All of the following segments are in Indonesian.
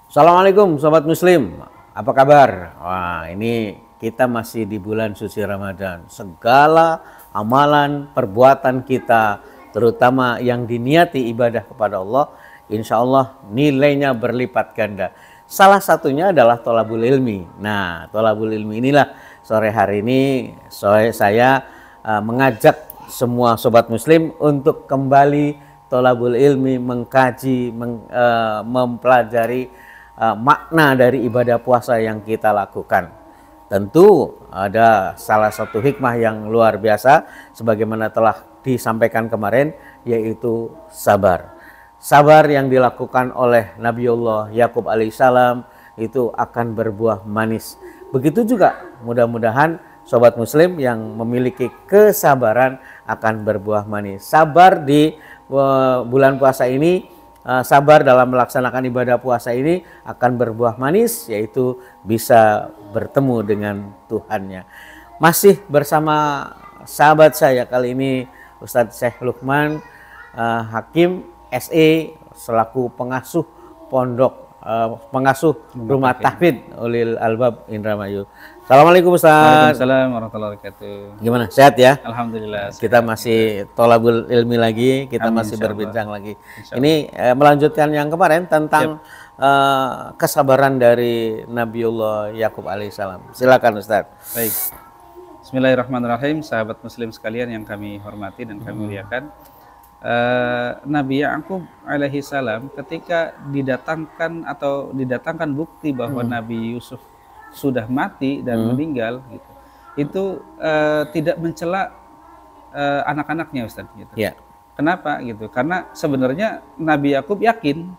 Assalamualaikum Sobat Muslim, apa kabar? Wah, ini kita masih di bulan suci Ramadan. Segala amalan, perbuatan kita, terutama yang diniati ibadah kepada Allah, insya Allah nilainya berlipat ganda. Salah satunya adalah tholabul ilmi. Nah, tholabul ilmi inilah sore hari ini saya mengajak semua Sobat Muslim untuk kembali tholabul ilmi, mengkaji, mempelajari makna dari ibadah puasa yang kita lakukan. Tentu ada salah satu hikmah yang luar biasa sebagaimana telah disampaikan kemarin, yaitu sabar. Sabar yang dilakukan oleh Nabiullah Yakub alaihissalam itu akan berbuah manis. Begitu juga mudah-mudahan Sobat Muslim yang memiliki kesabaran akan berbuah manis. Sabar di bulan puasa ini, sabar dalam melaksanakan ibadah puasa ini akan berbuah manis, yaitu bisa bertemu dengan Tuhannya. Masih bersama sahabat saya kali ini Ustadz Syekh Lukman Hakim SE selaku pengasuh pondok pengasuh rumah tahfidz Ulil Albab Indramayu. Assalamualaikum Ustaz. Waalaikumsalam warahmatullahi wabarakatuh. Gimana, sehat ya? Alhamdulillah. Kita masih tholabul ilmi lagi, kita Amin, masih berbincang lagi. Insya Ini melanjutkan yang kemarin tentang kesabaran dari Nabiullah Yakub alaihissalam. Silakan Ustaz. Baik. Bismillahirrahmanirrahim, sahabat muslim sekalian yang kami hormati dan kami muliakan. Nabi Yakub alaihi salam ketika didatangkan bukti bahwa Nabi Yusuf sudah mati dan meninggal gitu, itu tidak mencela anak-anaknya, Ustaz gitu. Ya. Kenapa gitu? Karena sebenarnya Nabi Yakub yakin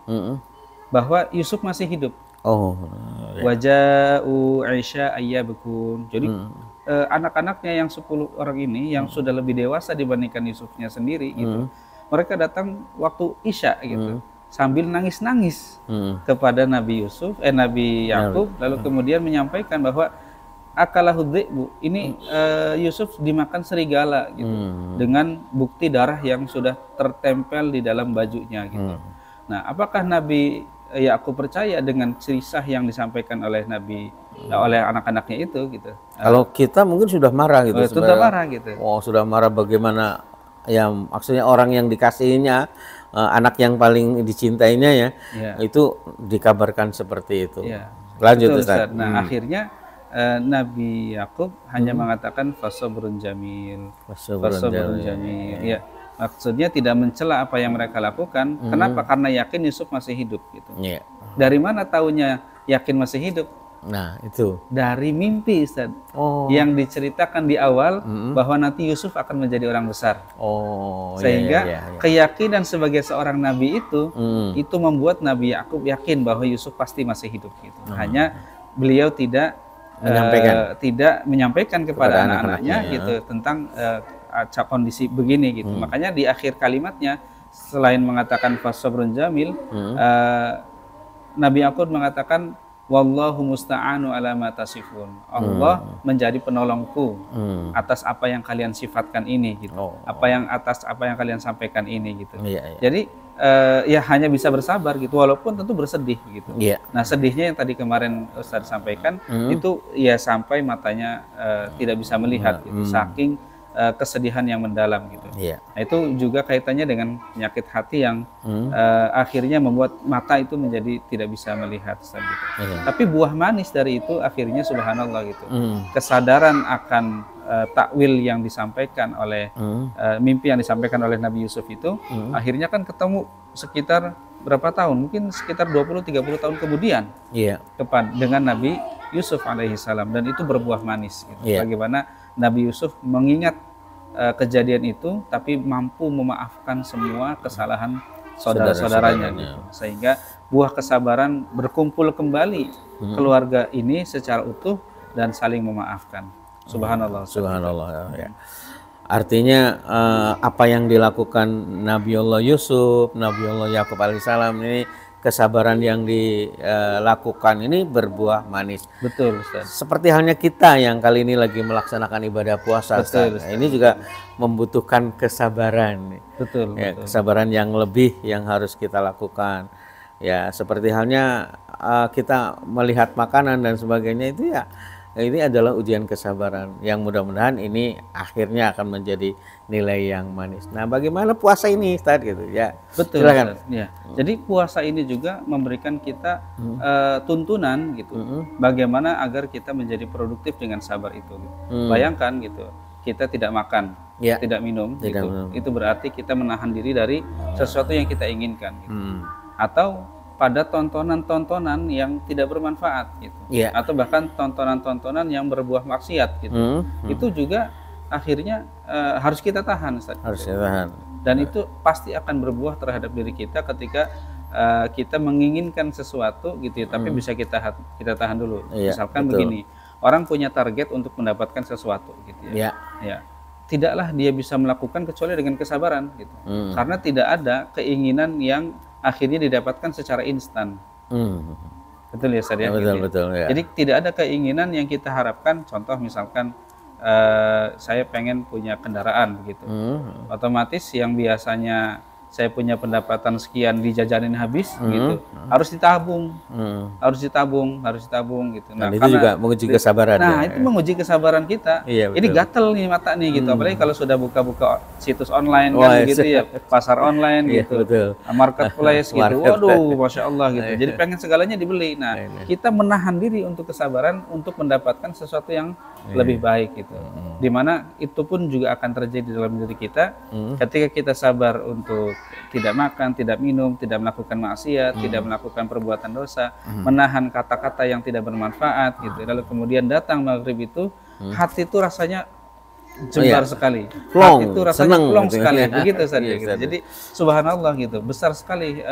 bahwa Yusuf masih hidup. Oh. Ya. Waja'u Aisyah ayyabkun. Jadi anak-anaknya yang 10 orang ini yang sudah lebih dewasa dibandingkan Yusufnya sendiri gitu. Mereka datang waktu Isya gitu. Sambil nangis-nangis kepada Nabi Yakub, lalu kemudian menyampaikan bahwa akalahu dhi'bu, ini Yusuf dimakan serigala gitu, dengan bukti darah yang sudah tertempel di dalam bajunya gitu. Nah, apakah Nabi Yakub percaya dengan kisah yang disampaikan oleh oleh anak-anaknya itu gitu? Kalau kita mungkin sudah marah gitu. Sudah marah gitu. Oh, sudah marah, bagaimana ya, maksudnya orang yang dikasihinya, anak yang paling dicintainya ya, itu dikabarkan seperti itu. Ya. Lanjut Betul, Ustaz. Nah, akhirnya Nabi Yakub hanya mengatakan fasabrun jamil. Fasabrun jamil. Ya. Maksudnya tidak mencela apa yang mereka lakukan. Kenapa? Karena yakin Yusuf masih hidup gitu. Yeah. Dari mana taunya yakin masih hidup? Nah, itu dari mimpi, Ustaz. Yang diceritakan di awal bahwa nanti Yusuf akan menjadi orang besar. Sehingga keyakinan sebagai seorang nabi itu membuat Nabi Yakub yakin bahwa Yusuf pasti masih hidup gitu. Hanya beliau tidak menyampaikan kepada anak-anaknya gitu tentang kondisi begini gitu. Makanya di akhir kalimatnya selain mengatakan fasabrun jamil, Nabi Yakub mengatakan wallahu musta'anu ala ma tasifun. Allah menjadi penolongku atas apa yang kalian sifatkan ini gitu. Apa yang kalian sampaikan ini gitu. Jadi ya hanya bisa bersabar gitu, walaupun tentu bersedih gitu. Nah, sedihnya yang tadi kemarin Ustaz sampaikan itu ya sampai matanya tidak bisa melihat gitu, saking kesedihan yang mendalam gitu. Nah, itu juga kaitannya dengan penyakit hati yang akhirnya membuat mata itu menjadi tidak bisa melihat gitu. Tapi buah manis dari itu akhirnya subhanallah gitu. Kesadaran akan takwil yang disampaikan oleh mimpi yang disampaikan oleh Nabi Yusuf itu akhirnya kan ketemu sekitar berapa tahun? Mungkin sekitar 20-30 tahun kemudian dengan Nabi Yusuf alaihissalam, dan itu berbuah manis gitu. Bagaimana Nabi Yusuf mengingat kejadian itu tapi mampu memaafkan semua kesalahan saudara-saudaranya gitu. Sehingga buah kesabaran berkumpul kembali keluarga ini secara utuh dan saling memaafkan. Subhanallah. Subhanallah ya. Artinya apa yang dilakukan Nabiullah Yusuf, Nabiullah Yakub alaihissalam ini, kesabaran yang dilakukan ini berbuah manis. Betul, Ustaz. Seperti halnya kita yang kali ini lagi melaksanakan ibadah puasa. Betul, Ustaz. Ini juga membutuhkan kesabaran. Betul, ya, betul. Kesabaran yang lebih yang harus kita lakukan. Ya, seperti halnya kita melihat makanan dan sebagainya itu ya ini adalah ujian kesabaran yang mudah-mudahan ini akhirnya akan menjadi nilai yang manis. Nah, bagaimana puasa ini, Ustaz gitu ya? Betul. Silakan. Ya. Jadi puasa ini juga memberikan kita tuntunan gitu. Bagaimana agar kita menjadi produktif dengan sabar itu. Gitu. Bayangkan gitu, kita tidak makan, tidak minum, gitu. Itu berarti kita menahan diri dari sesuatu yang kita inginkan. Gitu. Atau pada tontonan-tontonan yang tidak bermanfaat gitu, atau bahkan tontonan-tontonan yang berbuah maksiat gitu, itu juga akhirnya harus kita tahan, Ustaz. Harus kita tahan. Dan itu pasti akan berbuah terhadap diri kita ketika kita menginginkan sesuatu gitu, tapi bisa kita tahan dulu. Misalkan begini, orang punya target untuk mendapatkan sesuatu gitu ya. Tidaklah dia bisa melakukan kecuali dengan kesabaran gitu, karena tidak ada keinginan yang akhirnya didapatkan secara instan. Betul ya, Ustaz ya? Betul, ya. Jadi tidak ada keinginan yang kita harapkan, contoh misalkan saya pengen punya kendaraan begitu. Otomatis yang biasanya saya punya pendapatan sekian dijajanin habis gitu, harus ditabung. Harus ditabung gitu. Nah, itu juga menguji kesabaran. Nah, itu menguji kesabaran kita. Ini gatel nih mata nih gitu. Apalagi kalau sudah buka-buka situs online kan gitu ya, pasar online gitu. Marketplace gitu. Waduh, Masya Allah gitu. Jadi pengen segalanya dibeli. Nah, kita menahan diri untuk kesabaran untuk mendapatkan sesuatu yang lebih baik gitu. Dimana itu pun juga akan terjadi dalam diri kita ketika kita sabar untuk tidak makan, tidak minum, tidak melakukan maksiat, tidak melakukan perbuatan dosa, menahan kata-kata yang tidak bermanfaat gitu. Lalu kemudian datang maghrib itu, hati itu rasanya jembar sekali. Hati itu rasanya plong sekali. Begitu saja gitu. Jadi subhanallah gitu, besar sekali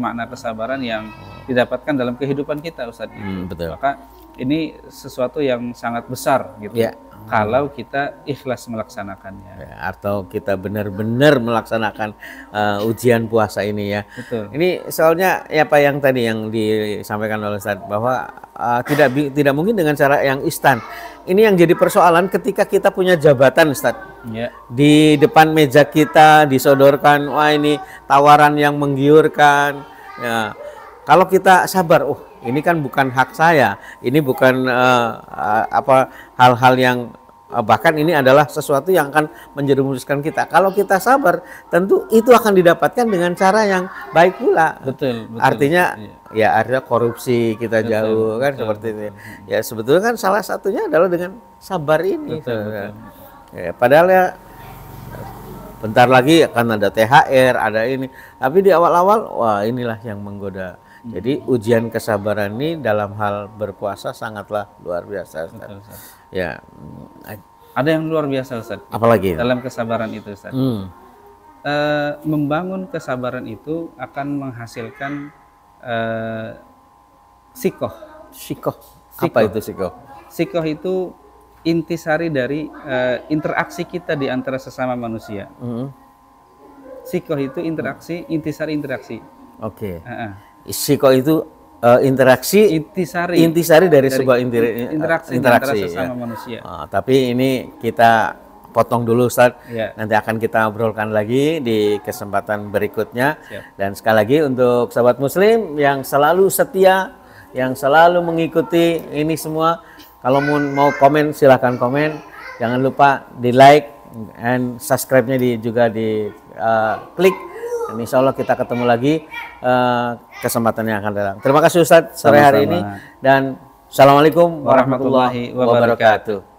makna kesabaran yang didapatkan dalam kehidupan kita, Ustaz. Betul. Maka ini sesuatu yang sangat besar gitu. Kalau kita ikhlas melaksanakannya, atau kita benar-benar melaksanakan ujian puasa ini ya. Betul. Ini soalnya ya Pak yang tadi yang disampaikan oleh Ustaz bahwa tidak mungkin dengan cara yang instan. Ini yang jadi persoalan ketika kita punya jabatan, Ustaz. Di depan meja kita disodorkan, wah ini tawaran yang menggiurkan. Ya. Kalau kita sabar, ini kan bukan hak saya, ini bukan hal-hal yang bahkan ini adalah sesuatu yang akan menjerumuskan kita. Kalau kita sabar, tentu itu akan didapatkan dengan cara yang baik pula. Betul. Artinya artinya korupsi kita jauh kan seperti itu. Ya sebetulnya kan salah satunya adalah dengan sabar ini. Betul. Ya, padahal ya bentar lagi akan ada THR, ada ini. Tapi di awal-awal, wah inilah yang menggoda. Jadi ujian kesabaran ini dalam hal berpuasa sangatlah luar biasa, Ustaz. Betul, Ustaz. Ya. Ada yang luar biasa, Ustaz. Apalagi? Dalam kesabaran itu, Ustaz. Membangun kesabaran itu akan menghasilkan sikoh. Apa itu sikoh? Sikoh itu intisari dari interaksi kita di antara sesama manusia. Sikoh itu intisari interaksi. Oke. Sikoh itu intisari dari sebuah interaksi antara sesama manusia. Tapi ini kita potong dulu, Ustaz. Nanti akan kita obrolkan lagi di kesempatan berikutnya. Dan sekali lagi untuk sahabat muslim yang selalu setia, yang selalu mengikuti ini semua, kalau mau komen silahkan komen. Jangan lupa di like dan subscribe-nya juga di klik. Dan insya Allah kita ketemu lagi kesempatan yang akan datang. Terima kasih Ustaz sore hari ini dan assalamualaikum warahmatullahi wabarakatuh.